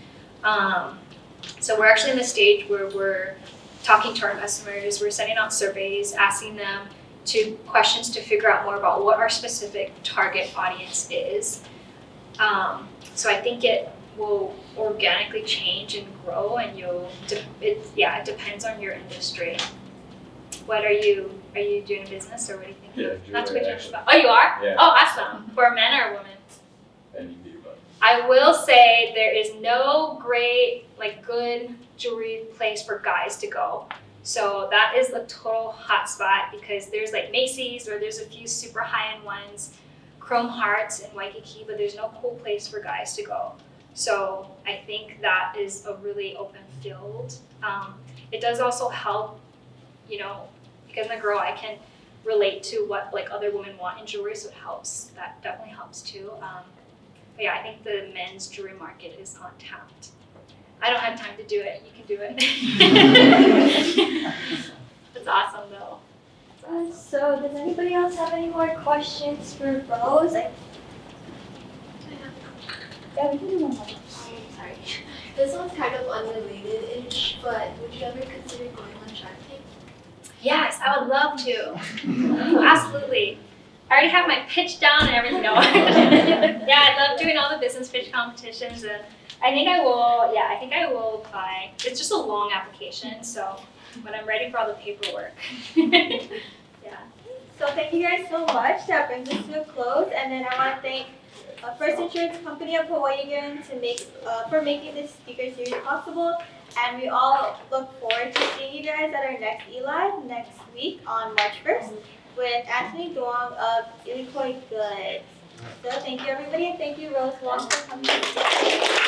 Speaker 2: So we're actually in the stage where we're talking to our customers, we're sending out surveys, asking them questions to figure out more about what our specific target audience is. So I think will organically change and grow, and it depends on your industry. What are you doing a business, or what are you thinking?
Speaker 12: Yeah,
Speaker 2: Not to
Speaker 12: jewelry,
Speaker 2: put you on the
Speaker 12: actually.
Speaker 2: spot. Oh, you are?
Speaker 12: Yeah.
Speaker 2: Oh, awesome. For a man or a woman?
Speaker 12: Any of the above.
Speaker 2: I will say there is no great, like, good jewelry place for guys to go. So that is a total hotspot because there's like Macy's, or there's a few super high-end ones, Chrome Hearts in Waikiki, but there's no cool place for guys to go. So I think that is a really open field. It does also help, you know, because I'm a girl, I can relate to what like other women want in jewelry, so it helps. That definitely helps too. But yeah, I think the men's jewelry market is untapped. I don't have time to do it. You can do it. It's awesome though.
Speaker 1: So does anybody else have any more questions for Rose? Yeah, we can do one more.
Speaker 6: Sorry. This one's kind of unrelated-ish, but would you ever consider going on Shark Tank?
Speaker 2: Yes, I would love to. Absolutely. I already have my pitch down and everything. No. Yeah, I love doing all the business pitch competitions, and I think I will. Yeah, I think I will apply. It's just a long application, so when I'm ready for all the paperwork. Yeah.
Speaker 1: So thank you guys so much. That brings us to a close, and then I want to thank First Insurance Company of Hawaiian for making this speaker series possible. And we all look forward to seeing you guys at our next eLive next week on March 1st with Anthony Duong of Ilikoi Goods. So thank you everybody, and thank you Rose Wong for coming.